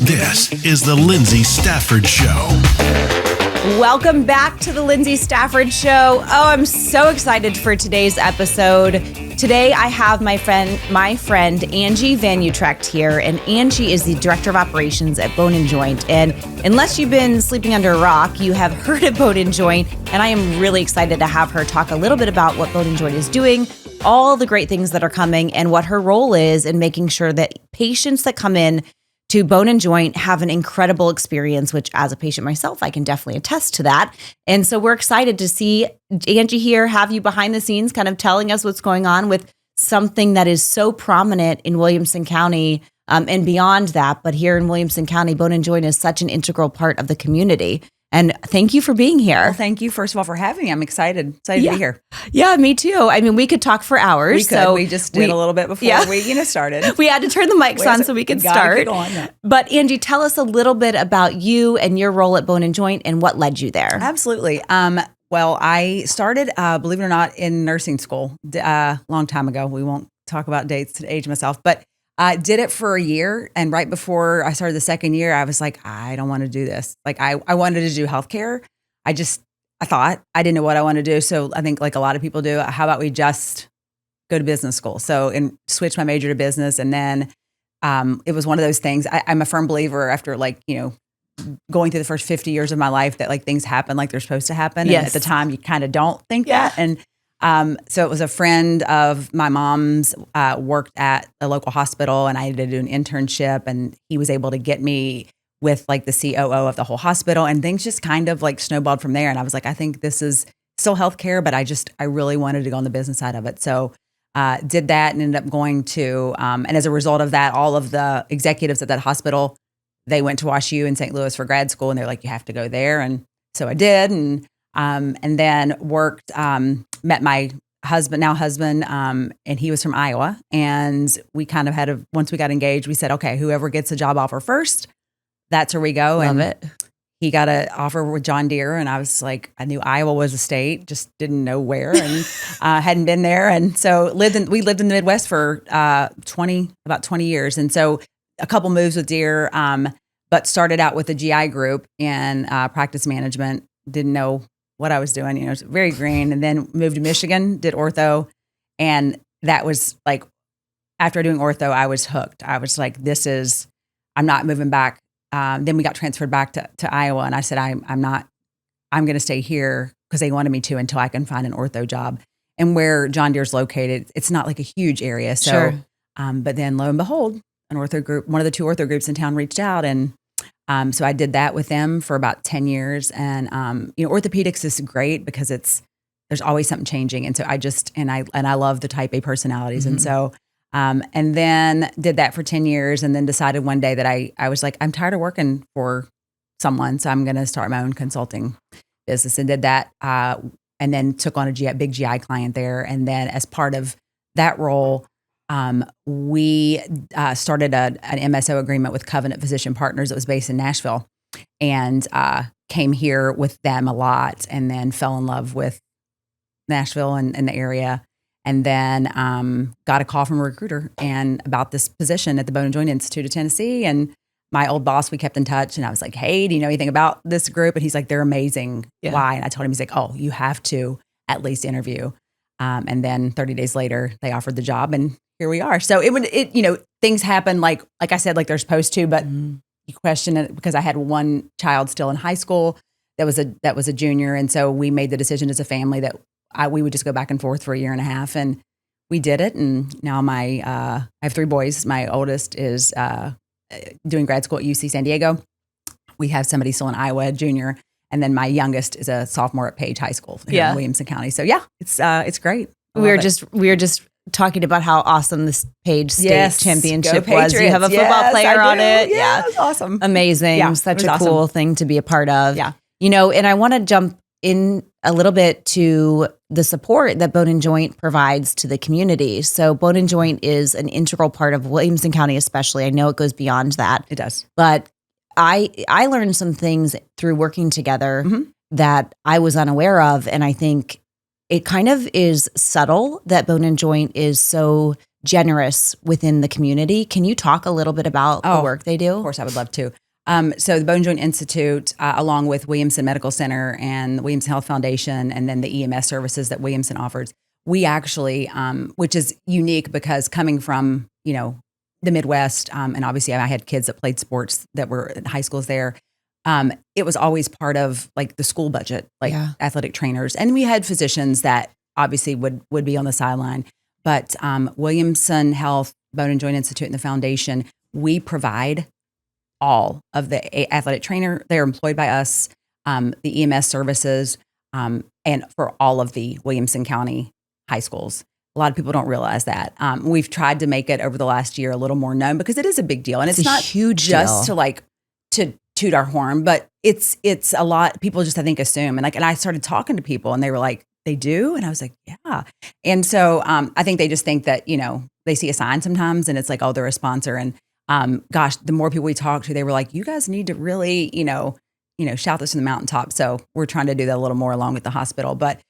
This is the Lyndsay Stafford Show. Welcome back to the Lyndsay Stafford Show. Oh, I'm so excited for today's episode. Today I have my friend Angie Van Utrecht here, and Angie is the Director of Operations at Bone & Joint. And unless you've been sleeping under a rock, you have heard of Bone & Joint, and I am really excited to have her talk a little bit about what Bone & Joint is doing, all the great things that are coming, and what her role is in making sure that patients that come in to Bone & Joint have an incredible experience, which as a patient myself, I can definitely attest to that. And so we're excited to see Angie here, have you behind the scenes kind of telling us what's going on with something that is so prominent in Williamson County and beyond that. But here in Williamson County, Bone & Joint is such an integral part of the community. And thank you for being here. Well, thank you, first of all, for having me. I'm excited to be here. Yeah, me too. I mean, we could talk for hours. We could. So we just did a little bit before we started. We had to turn the mics on so we could start. Get on. But Angie, tell us a little bit about you and your role at Bone & Joint and what led you there. Absolutely. Well, I started, believe it or not, in nursing school a long time ago. We won't talk about dates to age myself, but I did it for a year. And right before I started the second year, I was like, I don't want to do this. Like I wanted to do healthcare. I thought I didn't know what I wanted to do. So I think like a lot of people do, how about we just go to business school? So, and switch my major to business. And then it was one of those things. I'm a firm believer after going through the first 50 years of my life that like things happen like they're supposed to happen. Yes. And at the time you kind of don't think that. And so it was a friend of my mom's worked at a local hospital, and I had to do an internship, and he was able to get me with like the COO of the whole hospital, and things just kind of like snowballed from there. And I was like, I think this is still healthcare, but I really wanted to go on the business side of it. So did that and ended up going to, and as a result of that, all of the executives at that hospital, they went to Wash U in St. Louis for grad school, and they're like, you have to go there. And so I did. And then worked, met my husband, and he was from Iowa. And we kind of once we got engaged, we said, okay, whoever gets a job offer first, that's where we go. Love it. He got an offer with John Deere, and I was like, I knew Iowa was a state, just didn't know where, and hadn't been there. And so we lived in the Midwest for about 20 years. And so a couple moves with Deere, but started out with a GI group in practice management, didn't know what I was doing, it was very green, and then moved to Michigan, did ortho. And that was like, after doing ortho, I was hooked. I was like, I'm not moving back. Then we got transferred back to Iowa, and I said, I'm going to stay here because they wanted me to until I can find an ortho job. And where John Deere's located, it's not like a huge area. So, sure. But then lo and behold, an ortho group, one of the two ortho groups in town reached out, and so I did that with them for about 10 years. And, orthopedics is great because there's always something changing. And so I love the type A personalities. Mm-hmm. And so, and then did that for 10 years, and then decided one day that I was like, I'm tired of working for someone. So I'm going to start my own consulting business, and did that. And then took on a big GI client there. And then as part of that role, we started an MSO agreement with Covenant Physician Partners that was based in Nashville, and came here with them a lot, and then fell in love with Nashville and the area. And then got a call from a recruiter and about this position at the Bone & Joint Institute of Tennessee. And my old boss, we kept in touch, and I was like, hey, do you know anything about this group? And he's like, they're amazing. Yeah. Why? And I told him, he's like, oh, you have to at least interview. And then 30 days later, they offered the job, and here we are. So things happen like I said, like they're supposed to, but you question it because I had one child still in high school that was a junior. And so we made the decision as a family that we would just go back and forth for a year and a half, and we did it. And now I have 3 boys. My oldest is doing grad school at UC San Diego. We have somebody still in Iowa, junior. And then my youngest is a sophomore at Page High School here in Williamson County. So it's great. We were just talking about how awesome this Page State Championship was. You have a football yes, player on it. Yeah, it was awesome. Amazing. Yeah, Such a cool thing to be a part of. Yeah. And I want to jump in a little bit to the support that Bone & Joint provides to the community. So Bone & Joint is an integral part of Williamson County, especially. I know it goes beyond that. It does. But I learned some things through working together that I was unaware of. And I think it kind of is subtle that Bone & Joint is so generous within the community. Can you talk a little bit about the work they do? Of course, I would love to. So the Bone and Joint Institute, along with Williamson Medical Center and the Williamson Health Foundation, and then the EMS services that Williamson offers, we actually, which is unique because coming from, the Midwest, and obviously I had kids that played sports that were in high schools there. It was always part of like the school budget, like athletic trainers. And we had physicians that obviously would be on the sideline. But Williamson Health, Bone and Joint Institute, and the foundation, we provide all of the athletic trainer. They're employed by us, the EMS services, and for all of the Williamson County high schools. A lot of people don't realize that. We've tried to make it over the last year a little more known because it is a big deal. And it's not huge just deal. to toot our horn, but it's a lot. People just, I think, assume. And I started talking to people and they were like, they do? And I was like, yeah. And so I think they just think that, they see a sign sometimes and it's like, oh, they're a sponsor. And gosh, the more people we talked to, they were like, you guys need to really, shout this from the mountaintop. So we're trying to do that a little more along with the hospital. But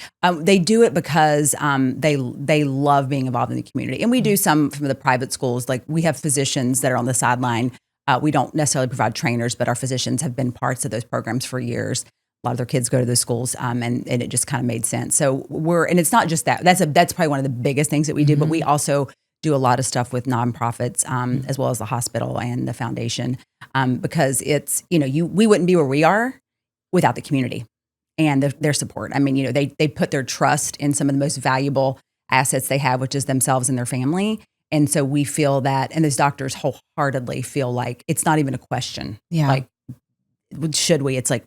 they do it because they love being involved in the community. And we do some from the private schools. Like we have physicians that are on the sideline. We don't necessarily provide trainers, but our physicians have been parts of those programs for years. A lot of their kids go to those schools, and it just kind of made sense. So and it's not just that. That's probably one of the biggest things that we do. But we also do a lot of stuff with nonprofits, as well as the hospital and the foundation, because it's we wouldn't be where we are without the community and their support. I mean, they put their trust in some of the most valuable assets they have, which is themselves and their family. And so we feel that, and those doctors wholeheartedly feel like it's not even a question. Yeah. Like, should we? It's like,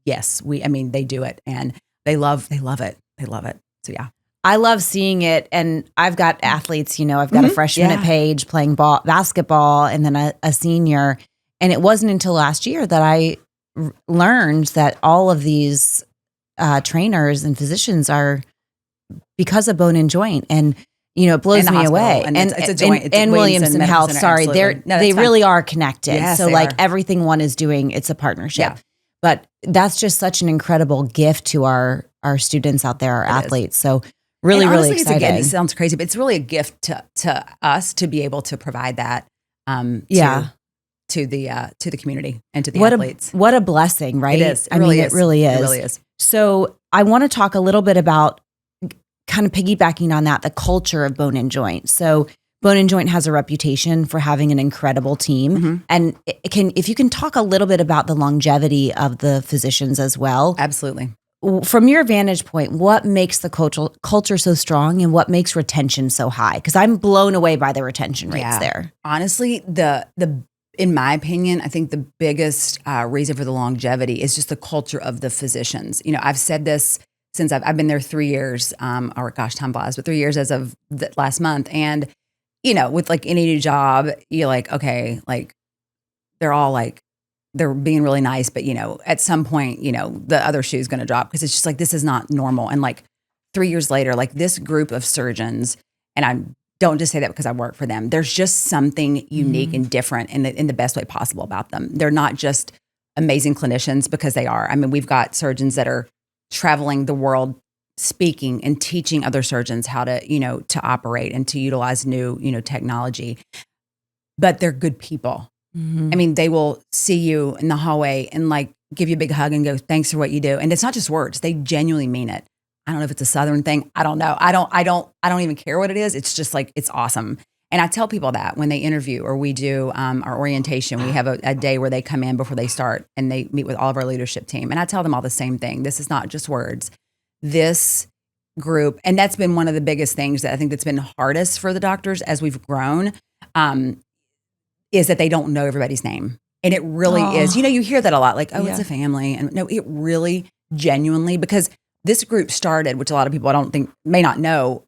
yes, they do it, and they love it. They love it. So yeah. I love seeing it. And I've got athletes, I've got a freshman at Page playing basketball and then a senior. And it wasn't until last year that I learned that all of these trainers and physicians are because of Bone and Joint. And, it blows me away. And it's a joint. It's and Williamson Health, Center, they really are connected. Yes, so like everything one is doing, it's a partnership. Yeah. But that's just such an incredible gift to our students out there, our athletes. So really, and honestly, really exciting. It sounds crazy, but it's really a gift to us to be able to provide that. To the community and to the athletes. What a blessing, right? It is. It really is. It really is. So I want to talk a little bit about kind of piggybacking on that, the culture of Bone and Joint. So Bone and Joint has a reputation for having an incredible team. Mm-hmm. And if you can talk a little bit about the longevity of the physicians as well. Absolutely. From your vantage point, what makes the culture so strong and what makes retention so high? Because I'm blown away by the retention rates there. Honestly, in my opinion, I think the biggest reason for the longevity is just the culture of the physicians. I've said this since I've been there 3 years, time flies, but 3 years as of last month. And, with like any new job, you're like, okay, like they're all like, they're being really nice, but at some point, the other shoe is going to drop because it's just like, this is not normal. And like 3 years later, like this group of surgeons, and I don't just say that because I work for them, there's just something unique and different in the best way possible about them. They're not just amazing clinicians because they are. I mean, we've got surgeons that are traveling the world speaking and teaching other surgeons how to, to operate and to utilize new, technology, but they're good people. Mm-hmm. I mean, they will see you in the hallway and like give you a big hug and go, thanks for what you do. And it's not just words. They genuinely mean it. I don't know if it's a Southern thing. I don't know. I don't even care what it is. It's just like, it's awesome. And I tell people that when they interview or we do our orientation, we have a day where they come in before they start and they meet with all of our leadership team. And I tell them all the same thing. This is not just words. This group, and that's been one of the biggest things that I think that's been hardest for the doctors as we've grown, is that they don't know everybody's name. And it really is. You hear that a lot, like, it's a family. And no, it really genuinely, because this group started, which a lot of people I don't think may not know,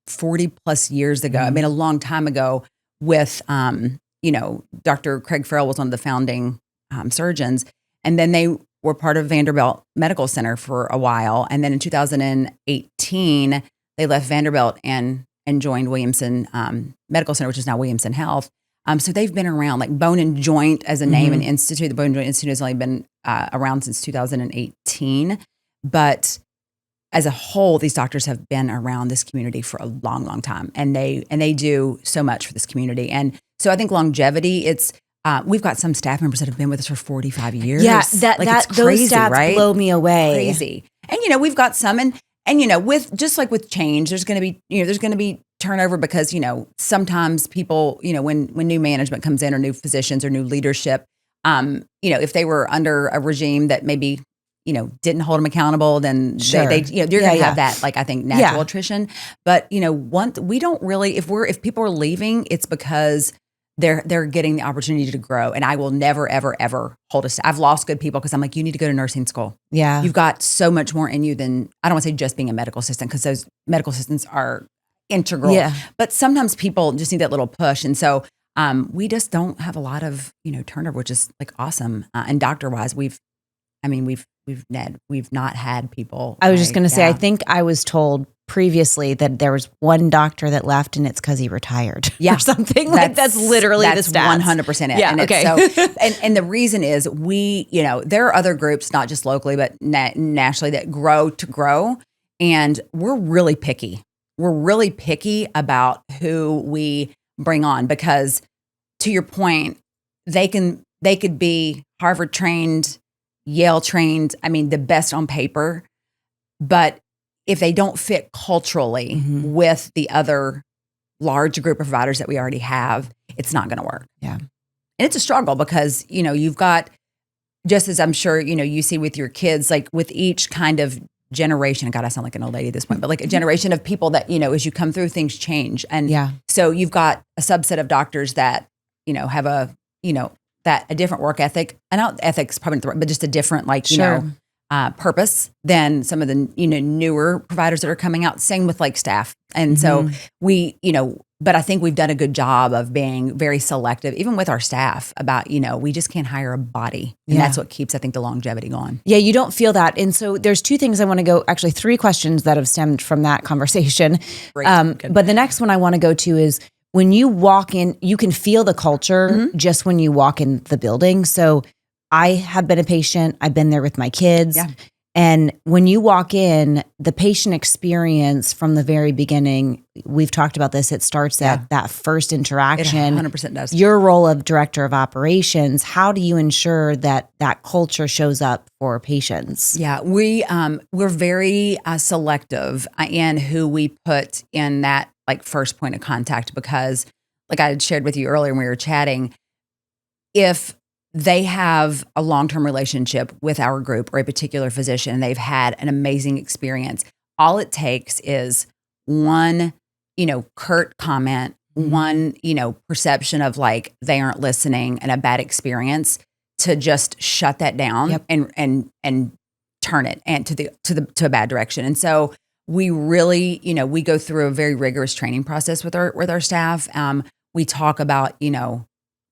40 plus years ago. I mean, a long time ago with, Dr. Craig Farrell was one of the founding surgeons. And then they were part of Vanderbilt Medical Center for a while. And then in 2018, they left Vanderbilt and joined Williamson Medical Center, which is now Williamson Health. So they've been around, like Bone and Joint as a name and institute. The Bone and Joint Institute has only been around since 2018. But as a whole, these doctors have been around this community for a long, long time, and they do so much for this community. And so I think longevity, it's we've got some staff members that have been with us for 45 years. Yeah, it's crazy, those stats right? blow me away. Crazy. And we've got some, and with just like with change, there's going to be turnover because sometimes people, when new management comes in or new physicians or new leadership, if they were under a regime that maybe didn't hold them accountable, then Sure. you're going to have that, like, I think, natural attrition. But we don't really, if people are leaving, it's because they're getting the opportunity to grow. And I will never, ever, ever hold a staff. I've lost good people because I'm like, you need to go to nursing school. Yeah. You've got so much more in you than, I don't want to say just being a medical assistant, because those medical assistants are integral. Yeah. But sometimes people just need that little push. And so we just don't have a lot of, turnover, which is like awesome. And doctor wise, we've not had people. I was just going to say, I think I was told previously that there was one doctor that left and it's because he retired or something. That's literally the stats. 100% it. Yeah, and okay. And the reason is there are other groups, not just locally, but nationally, that grow. And we're really picky. We're really picky about who we bring on because, to your point, they could be Harvard trained, Yale trained, the best on paper, but if they don't fit culturally with the other large group of providers that we already have, it's not going to work. Yeah. And it's a struggle because, you've got, just as I'm sure, you see with your kids, like with each kind of generation, God, I sound like an old lady at this point, but like a generation of people that, as you come through, things change. And so you've got a subset of doctors that, have a different work ethic. I know ethics probably not the right, but just a different, purpose than some of the, newer providers that are coming out. Same with like staff. And so we, but I think we've done a good job of being very selective, even with our staff, about, we just can't hire a body. And that's what keeps, I think, the longevity going. Yeah, you don't feel that. And so there's two things I want to go, actually 3 questions that have stemmed from that conversation. But the next one I want to go to is, when you walk in, you can feel the culture just when you walk in the building. So I have been a patient. I've been there with my kids. Yeah. And when you walk in, the patient experience from the very beginning, we've talked about this, it starts at that first interaction. It 100% does. Your role of director of operations, how do you ensure that that culture shows up for patients? Yeah, we're very selective in who we put in that first point of contact, because like I had shared with you earlier when we were chatting, if they have a long-term relationship with our group or a particular physician, and they've had an amazing experience, all it takes is one, curt comment, one, perception of they aren't listening and a bad experience to just shut that down and turn it and to a bad direction. And so we really, we go through a very rigorous training process with our staff. We talk about,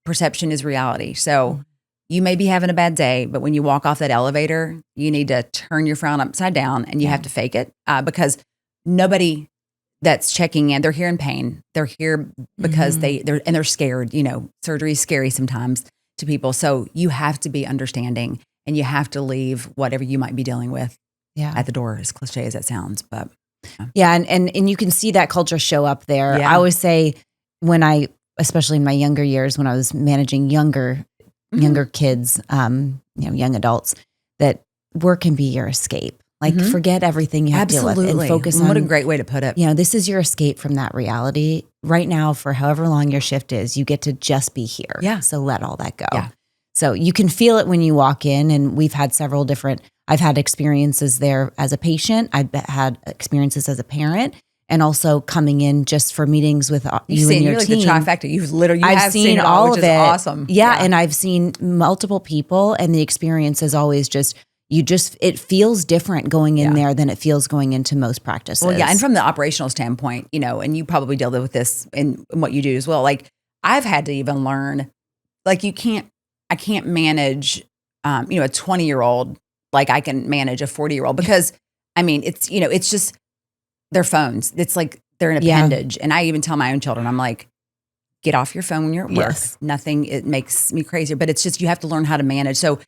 perception is reality. So you may be having a bad day, but when you walk off that elevator, you need to turn your frown upside down and you have to fake it because nobody that's checking in, they're here in pain. They're here because they're scared. Surgery is scary sometimes to people. So you have to be understanding and you have to leave whatever you might be dealing with at the door, as cliche as that sounds. But and you can see that culture show up there. I always say especially in my younger years, when I was managing younger kids, young adults, that work can be your escape. Forget everything you have to deal with and focus on. What a great way to put it. This is your escape from that reality. Right now, for however long your shift is, you get to just be here. Yeah. So let all that go. Yeah. So you can feel it when you walk in, and we've had I've had experiences there as a patient. I've had experiences as a parent, and also coming in just for meetings with you and your team. You're like the trifecta. I've seen all of it. Awesome. Yeah, and I've seen multiple people, and the experience is always it feels different going in there than it feels going into most practices. Well, yeah, and from the operational standpoint, and you probably deal with this in what you do as well. I've had to even learn, I can't manage, a 20-year-old like I can manage a 40-year-old because, it's just their phones. It's like they're an appendage. And I even tell my own children, I'm like, get off your phone when you're at work. Yes. Nothing, it makes me crazier. But it's just, you have to learn how to manage. So,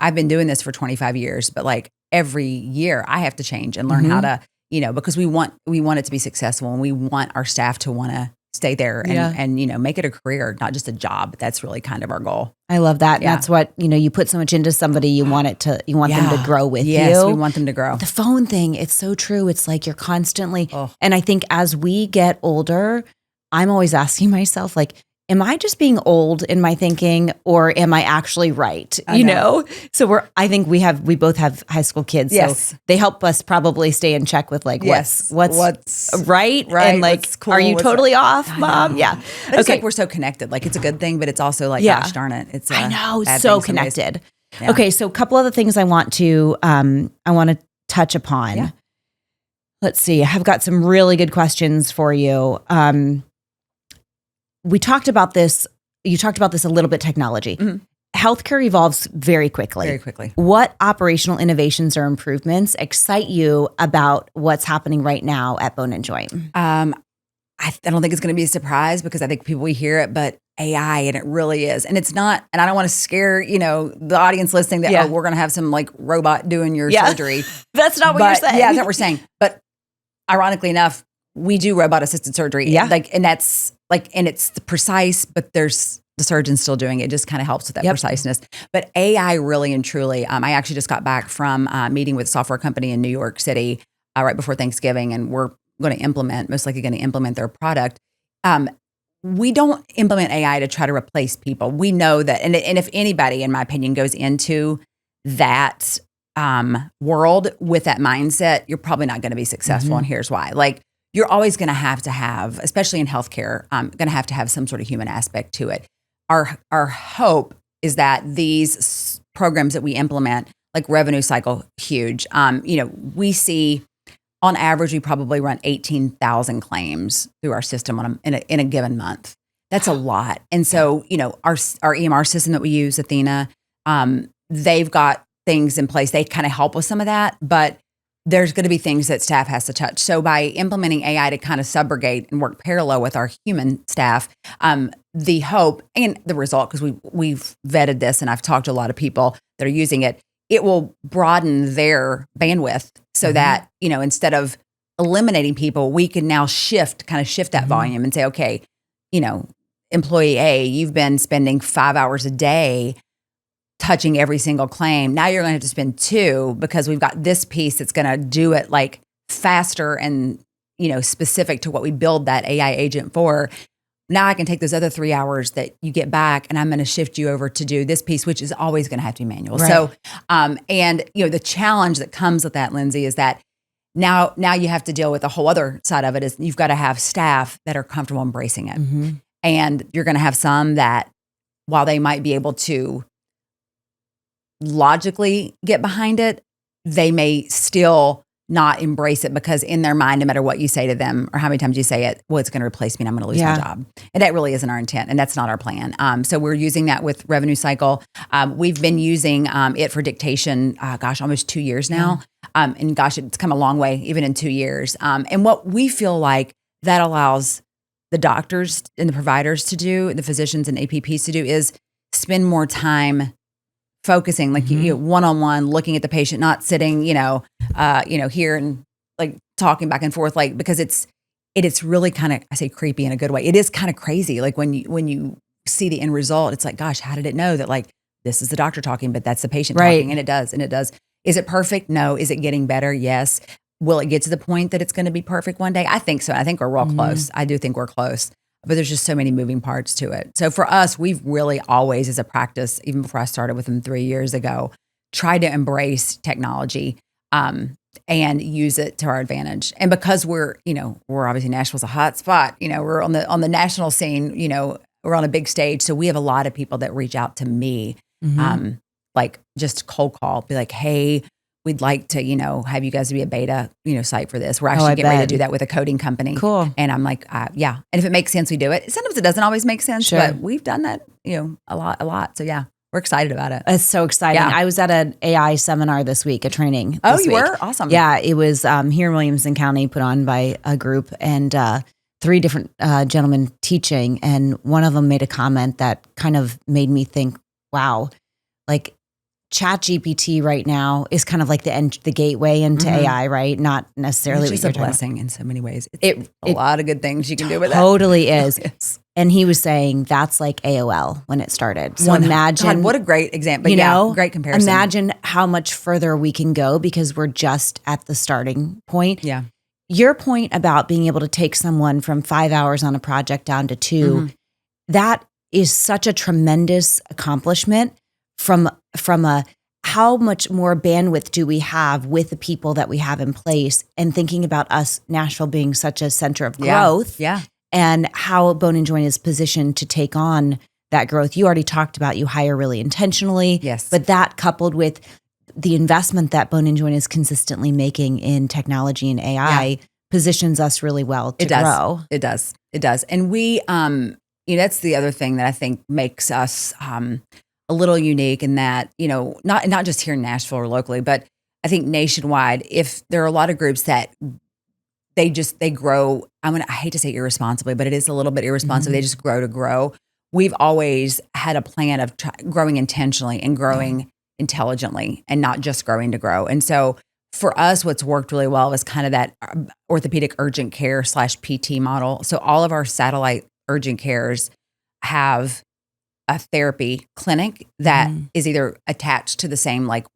I've been doing this for 25 years, but every year I have to change and learn how to, because we want it to be successful, and we want our staff to want to stay there and make it a career, not just a job. That's really kind of our goal. I love that. Yeah. That's what, you put so much into somebody, you want them to grow with you. Yes, we want them to grow. The phone thing, it's so true. It's like you're constantly, and I think as we get older, I'm always asking myself, like, am I just being old in my thinking, or am I actually right? You know? So I think we both have high school kids. Yes. So they help us probably stay in check with like, what's right? And like, what's cool, are you totally off, Mom? Yeah. But it's like, we're so connected. Like, it's a good thing, but it's also like, gosh darn it. It's I know, so connected. Yeah. Okay. So a couple other things I want to touch upon. Yeah. Let's see. I've got some really good questions for you. We talked about this. You talked about this a little bit, technology. Mm-hmm. Healthcare evolves very quickly. Very quickly. What operational innovations or improvements excite you about what's happening right now at Bone and Joint? I don't think it's going to be a surprise, because I think people hear it, but AI, and it really is. And it's not, and I don't want to scare, the audience listening that, we're going to have some like robot doing your surgery. That's not what you're saying. Yeah, that's what we're saying. But ironically enough, we do robot assisted surgery. Yeah. And that's and it's precise, but there's the surgeon still doing it. It just kind of helps with that preciseness. But AI really and truly, I actually just got back from meeting with a software company in New York City right before Thanksgiving, and we're going to most likely going to implement their product. We don't implement AI to try to replace people. We know that, and if anybody, in my opinion, goes into that world with that mindset, you're probably not going to be successful. And here's why. Like, you're always going to have, especially in healthcare, going to have some sort of human aspect to it. Our hope is that these programs that we implement, like revenue cycle, huge. We see, on average, we probably run 18,000 claims through our system in a given month. That's a lot. And so, our EMR system that we use, Athena, they've got things in place. They kind of help with some of that, but there's going to be things that staff has to touch. So by implementing AI to kind of subrogate and work parallel with our human staff, the hope and the result, because we've vetted this and I've talked to a lot of people that are using it, it will broaden their bandwidth so that, instead of eliminating people, we can now shift that volume and say, okay, employee A, you've been spending 5 hours a day touching every single claim. Now you're going to have to spend 2, because we've got this piece that's going to do it like faster and, specific to what we build that AI agent for. Now I can take those other 3 hours that you get back, and I'm going to shift you over to do this piece, which is always going to have to be manual. Right. So, the challenge that comes with that, Lyndsay, is that now you have to deal with the whole other side of it. Is you've got to have staff that are comfortable embracing it. Mm-hmm. And you're going to have some that, while they might be able to logically get behind it, they may still not embrace it, because in their mind, no matter what you say to them or how many times you say it, well, it's going to replace me and I'm going to lose my job. And that really isn't our intent, and that's not our plan. So we're using that with revenue cycle. We've been using it for dictation, almost 2 years now. And it's come a long way, even in 2 years. And what we feel like that allows the doctors and the providers to do, the physicians and APPs to do, is spend more time focusing, like one-on-one, looking at the patient, not sitting, here and like talking back and forth, like, because it's really kind of, I say creepy in a good way. It is kind of crazy. Like when you see the end result, it's like, gosh, how did it know that like this is the doctor talking, but that's the patient talking? And it does. Is it perfect? No. Is it getting better? Yes. Will it get to the point that it's going to be perfect one day? I think so. I think we're real close. I do think we're close. But there's just so many moving parts to it. So for us, we've really always, as a practice, even before I started with them 3 years ago, tried to embrace technology and use it to our advantage. And because we're obviously Nashville's a hot spot. We're on the national scene. We're on a big stage, so we have a lot of people that reach out to me, like just cold call, be like, hey, we'd like to, have you guys be a beta, site for this. We're actually getting ready to do that with a coding company. Cool. And I'm like, yeah. And if it makes sense, we do it. Sometimes it doesn't always make sense, but we've done that, a lot. So yeah, we're excited about it. It's so exciting. Yeah. I was at an AI seminar this week, a training. Oh, you were? Awesome. Yeah. It was here in Williamson County, put on by a group, and 3 different gentlemen teaching. And one of them made a comment that kind of made me think, wow, like, ChatGPT right now is kind of like the gateway into AI, right? Not necessarily Which what is you're a talking about. blessing in so many ways. It's a lot of good things you can do with it. Totally is. Yes. And he was saying that's like AOL when it started. So imagine, God, what a great example. But great comparison. Imagine how much further we can go because we're just at the starting point. Yeah. Your point about being able to take someone from 5 hours on a project down to 2, that is such a tremendous accomplishment from a how much more bandwidth do we have with the people that we have in place, and thinking about us, Nashville being such a center of growth. Yeah. And how Bone and Joint is positioned to take on that growth. You already talked about you hire really intentionally. Yes. But that coupled with the investment that Bone and Joint is consistently making in technology and AI positions us really well to grow. It does. And we, that's the other thing that I think makes us a little unique in that, not just here in Nashville or locally, but I think nationwide, if there are a lot of groups that they grow, I hate to say irresponsibly, but it is a little bit irresponsible. They just grow to grow. We've always had a plan of growing intentionally and growing intelligently and not just growing to grow. And so for us, what's worked really well is kind of that orthopedic urgent care / PT model. So all of our satellite urgent cares have a therapy clinic that is either attached to the same like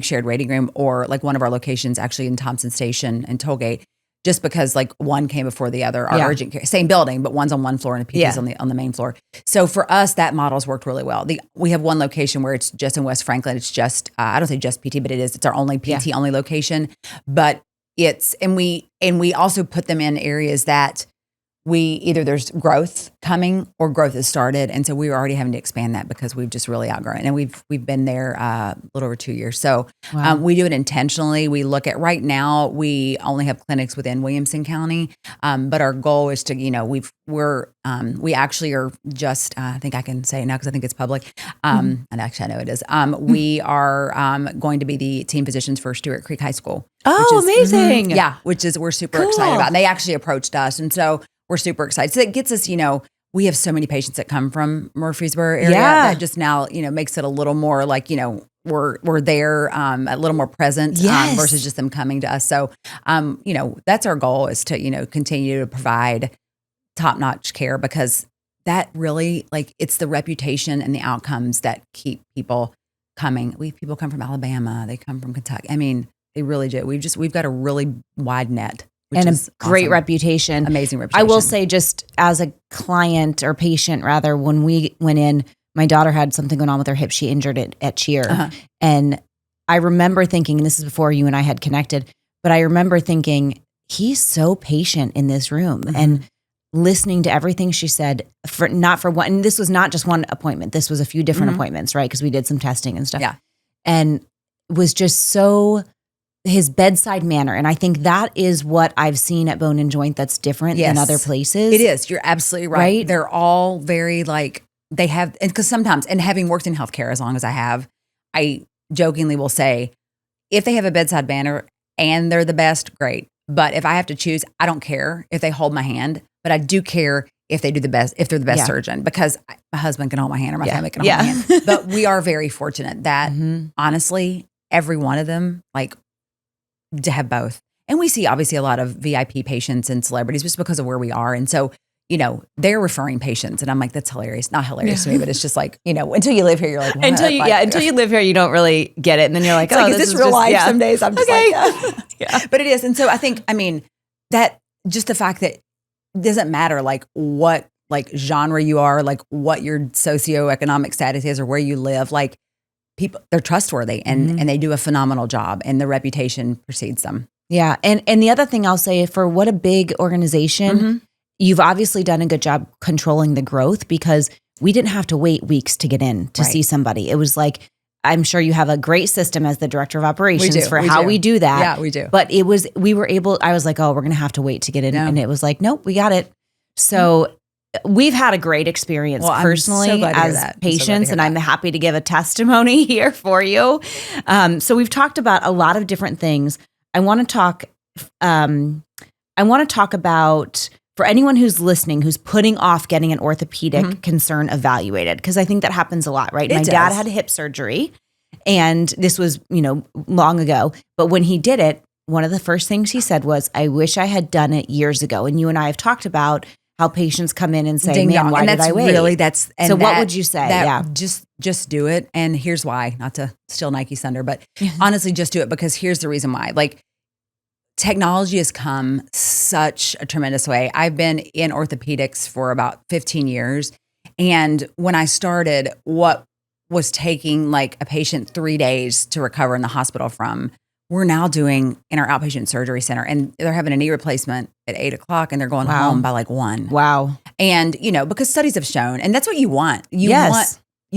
shared waiting room, or like one of our locations actually in Thompson Station and Tollgate, just because like one came before the other, our urgent care, same building, but one's on one floor and the PT is on the main floor. So for us, that model's worked really well. We have one location where it's just in West Franklin. It's just, I don't say just PT, but it's our only PT only location. But and we also put them in areas that either there's growth coming or growth has started. And so we were already having to expand that because we've just really outgrown it. And we've been there a little over 2 years. So we do it intentionally. We look at right now, we only have clinics within Williamson County. But our goal is to, we actually are just, I think I can say it now because I think it's public. And actually I know it is. We are going to be the team physicians for Stewart Creek High School. Oh, amazing. Yeah, we're super excited about. And they actually approached us. And so we're super excited. So it gets us, we have so many patients that come from Murfreesboro area that just now, makes it a little more like, we're there, a little more present versus just them coming to us. So, that's our goal, is to, continue to provide top-notch care, because that really, it's the reputation and the outcomes that keep people coming. People come from Alabama. They come from Kentucky. I mean, they really do. We've got a really wide net. And a great reputation. Amazing reputation. I will say, just as a client or patient, rather, when we went in, my daughter had something going on with her hip. She injured it at cheer. And I remember thinking, and this is before you and I had connected, but I remember thinking, he's so patient in this room and listening to everything she said, not for one, and this was not just one appointment. This was a few different appointments, right? Because we did some testing and stuff. Yeah. And was just so... his bedside manner. And I think that is what I've seen at Bone and Joint that's different than other places. It is. You're absolutely right. They're all very they have, and because sometimes, and having worked in healthcare as long as I have, I jokingly will say, if they have a bedside manner and they're the best, great. But if I have to choose, I don't care if they hold my hand, but I do care if they do the best, if they're the best surgeon, because my husband can hold my hand or my family can hold my hand. But we are very fortunate that honestly, every one of them, to have both. And we see obviously a lot of VIP patients and celebrities just because of where we are. And so, they're referring patients. And I'm like, that's hilarious. Not hilarious to me, but it's just until you live here, you're like, what? Until you live here, you don't really get it. And then you're like, is this real life? Some days I'm just but it is. And so I think, that just the fact that it doesn't matter what genre you are, what your socioeconomic status is or where you live, people, they're trustworthy and they do a phenomenal job, and the reputation precedes them. Yeah. And the other thing I'll say, for what a big organization, you've obviously done a good job controlling the growth, because we didn't have to wait weeks to get in to see somebody. It was I'm sure you have a great system as the director of operations for how we do that. Yeah, we do. But I was like, oh, we're going to have to wait to get in. No. And it was like, nope, we got it. So we've had a great experience personally as patients, and I'm happy to give a testimony here for you. So we've talked about a lot of different things. I want to talk about, for anyone who's listening, who's putting off getting an orthopedic concern evaluated, because I think that happens a lot, right? My dad had hip surgery, And this was, long ago. But when he did it, one of the first things he said was, I wish I had done it years ago. And you and I have talked about how patients come in and say, Ding man, dong. why And did that's I wait? really, so what would you say? Yeah. Just do it. And here's why, not to steal Nike's thunder, but honestly, just do it, because here's the reason why. Like, technology has come such a tremendous way. I've been in orthopedics for about 15 years. And when I started, what was taking like a patient 3 days to recover in the hospital from, we're now doing in our outpatient surgery center. And they're having a knee replacement at 8:00 and they're going home by like 1. Wow. And, because studies have shown, and that's what you want. You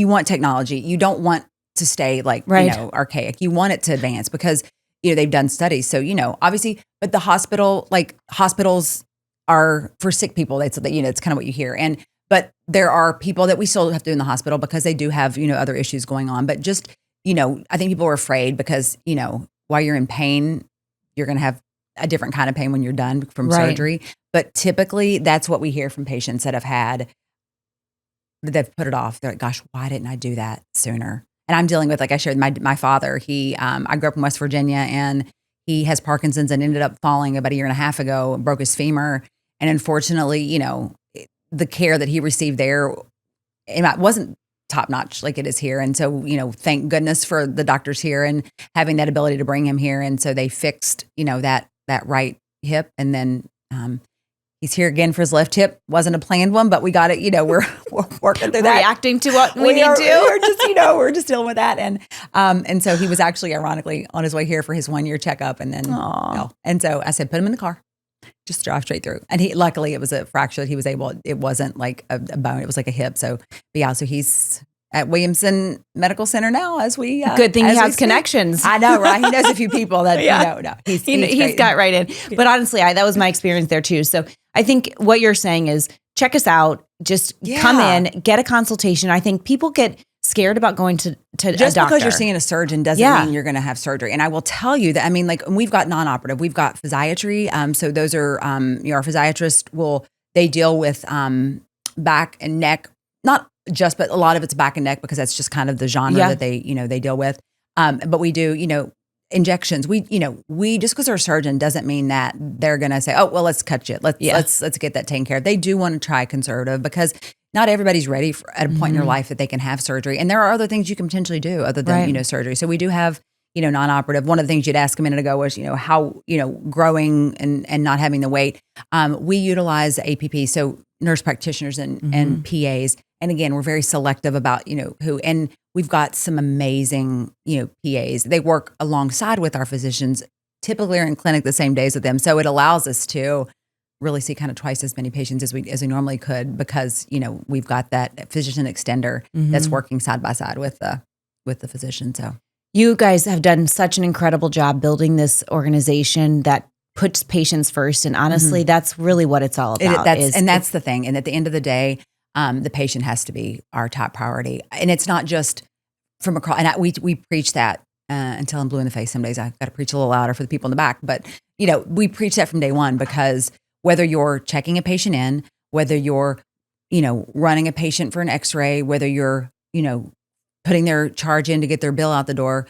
want technology. You don't want to stay like, archaic. You want it to advance because, they've done studies. So, obviously, but the hospitals are for sick people. That's, it's kind of what you hear. But there are people that we still have to do in the hospital because they do have, other issues going on. But just, I think people are afraid because, while you're in pain, you're going to have a different kind of pain when you're done from surgery. But typically that's what we hear from patients that they've put it off. They're like, gosh, why didn't I do that sooner? And I'm dealing with, like I shared, my father, I grew up in West Virginia, and he has Parkinson's and ended up falling about 1.5 years ago and broke his femur. And unfortunately, the care that he received there, it wasn't top notch like it is here. And so, thank goodness for the doctors here and having that ability to bring him here. And so they fixed, that right hip. And then he's here again for his left hip. Wasn't a planned one, but we got it. We're working through that. Reacting to what we need to. We're just dealing with that. And so he was actually ironically on his way here for his 1-year checkup. And then, and so I said, put him in the car. Just drive straight through. And luckily it was a fracture that he was able, it wasn't like a bone, it was like a hip. So, but yeah, so he's at Williamson Medical Center now as we, good thing he has connections. I know, right? He knows a few people that, he's got right in. But honestly, that was my experience there too. So I think what you're saying is check us out, just come in, get a consultation. I think people get scared about going to just a doctor. Because you're seeing a surgeon doesn't mean you're going to have surgery. And I will tell you that, we've got non-operative, we've got physiatry. So those are, our physiatrists they deal with back and neck, not just, but a lot of it's back and neck because that's just kind of the genre that they deal with. But we do, injections. We just because they're a surgeon doesn't mean that they're going to say, oh, well, let's cut you. Let's get that taken care of. They do want to try conservative because not everybody's ready at a point in their life that they can have surgery. And there are other things you can potentially do other than, surgery. So we do have, non-operative. One of the things you'd ask a minute ago was, how, growing and not having the weight. We utilize the APP, so nurse practitioners and PAs. And again, we're very selective about, who, and we've got some amazing, PAs. They work alongside with our physicians, typically are in clinic the same days with them. So it allows us to really see kind of twice as many patients as we normally could because, we've got that physician extender that's working side by side with the physician. So you guys have done such an incredible job building this organization that puts patients first. And honestly, that's really what it's all about. That's the thing. And at the end of the day, the patient has to be our top priority. And it's not just from across, and we preach that until I'm blue in the face. Some days I've got to preach a little louder for the people in the back. But, we preach that from day one because whether you're checking a patient in, whether you're, running a patient for an x-ray, whether you're, putting their charge in to get their bill out the door,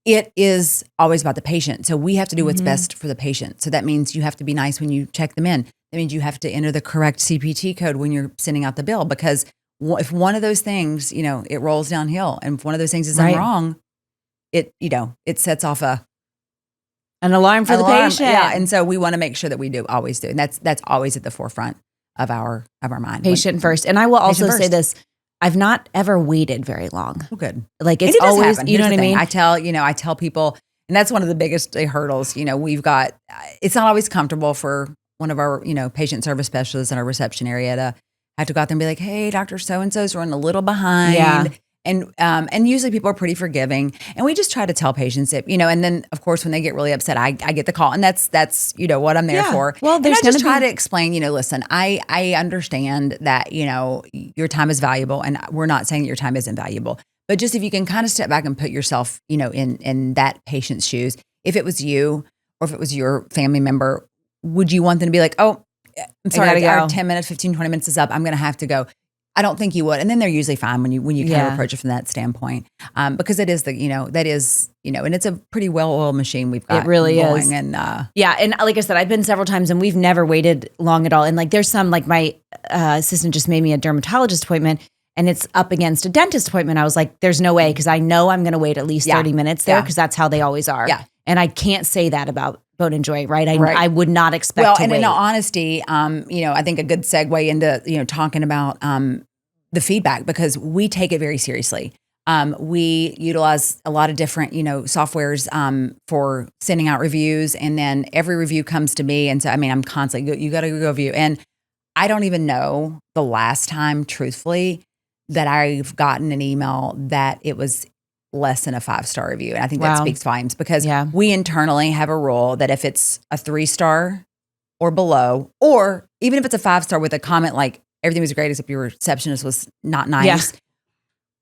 it is always about the patient. So we have to do what's best for the patient. So that means you have to be nice when you check them in. That means you have to enter the correct CPT code when you're sending out the bill because if one of those things, it rolls downhill. And if one of those things is done wrong, it sets off an alarm for the patient. Yeah. And so we want to make sure that we always do. And that's always at the forefront of our mind. Patient first. And I will also say this. I've not ever waited very long. Well, good. Like it's always, happen. You know what I mean? I tell people, and that's one of the biggest hurdles, we've got, it's not always comfortable for one of our, patient service specialists in our reception area to have to go out there and be like, hey, Dr. So-and-so's running a little behind. Yeah. And usually people are pretty forgiving. And we just try to tell patients that, and then of course, when they get really upset, I get the call and that's, what I'm there for. Well, and I just try to explain, listen, I understand that, your time is valuable and we're not saying that your time isn't valuable, but just if you can kind of step back and put yourself, in that patient's shoes, if it was you or if it was your family member, would you want them to be like, oh, I'm sorry, our 10 minutes, 15, 20 minutes is up. I'm going to have to go. I don't think you would. And then they're usually fine when you kind of approach it from that standpoint. Because it is and it's a pretty well-oiled machine we've got. It really going. is. And and like I said, I've been several times and we've never waited long at all. And like there's some, like my assistant just made me a dermatologist appointment and it's up against a dentist appointment. I was like, there's no way, because I know I'm going to wait at least 30 minutes there, because that's how they always are. Yeah. And I can't say that about bone and joint, right? I would not expect to wait. In all honesty, I think a good segue into, talking about the feedback, because we take it very seriously. We utilize a lot of different, softwares for sending out reviews, and then every review comes to me. And so, I'm constantly, you got to go review. And I don't even know the last time, truthfully, that I've gotten an email that it was less than a 5-star review. And I think that speaks volumes, because we internally have a rule that if it's a 3-star or below, or even if it's a 5-star with a comment like everything was great except your receptionist was not nice,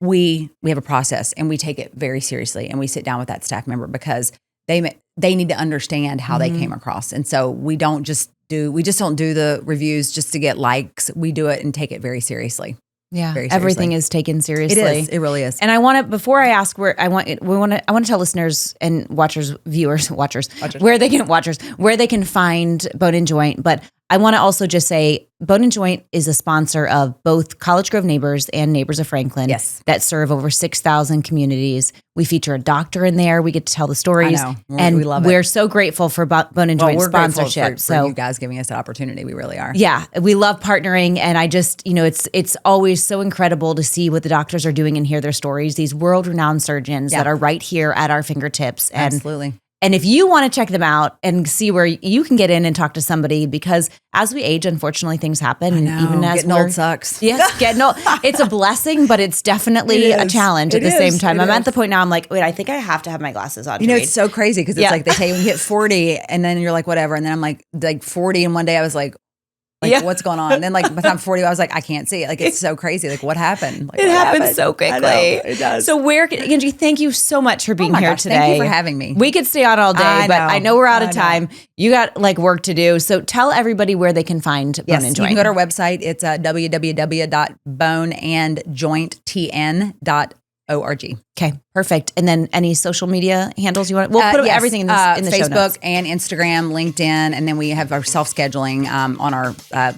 we have a process and we take it very seriously, and we sit down with that staff member, because they need to understand how they came across. And so we don't just do the reviews just to get likes. We do it and take it very seriously. Yeah, everything is taken seriously. It is. It really is. And I want to, before I ask I want to tell listeners and viewers, where they can find Bone and Joint. But I want to also just say Bone and Joint is a sponsor of both College Grove Neighbors and Neighbors of Franklin that serve over 6,000 communities. We feature a doctor in there. We get to tell the stories. I know. And we love it. We're so grateful for Bone and Joint sponsorship. For you guys giving us that opportunity. We really are. Yeah, we love partnering. And I just, it's always so incredible to see what the doctors are doing and hear their stories. These world-renowned surgeons that are right here at our fingertips. And absolutely. And if you want to check them out and see where you can get in and talk to somebody, because as we age, unfortunately, things happen. I know. And even as getting old sucks. Yes, getting old. It's a blessing, but it's definitely a challenge at the same time. I'm at the point now, I'm like, wait, I think I have to have my glasses on. It's so crazy, because it's like they tell you when you hit 40 and then you're like, whatever. And then I'm like 40. And one day I was like, what's going on? And then by the time 40, I was like, I can't see it. It's so crazy. What happened? It happens so quickly. I know, it does. So Angie, thank you so much for being here today. Thank you for having me. We could stay on all day, but I know we're out of time. You got work to do. So tell everybody where they can find Bone and Joint. You can go to our website. It's www.boneandjointtn.org. Okay, perfect. And then any social media handles you want? We'll put everything in the show notes. Facebook and Instagram, LinkedIn, and then we have our self-scheduling on our app,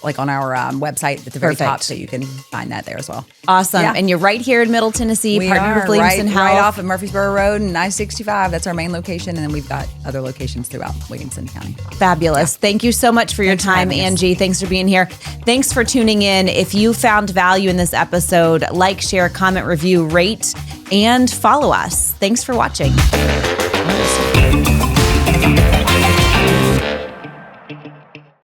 on our website at the very top, so you can find that there as well. Awesome. Yeah. And you're right here in Middle Tennessee, partnered with Williamson County. Right off of Murfreesboro Road and I-65. That's our main location, and then we've got other locations throughout Williamson County. Fabulous. Yeah. Thank you so much for your time, Angie. Thanks for being here. Thanks for tuning in. If you found value in this episode, share, comment, review, rate, and follow us. Thanks for watching.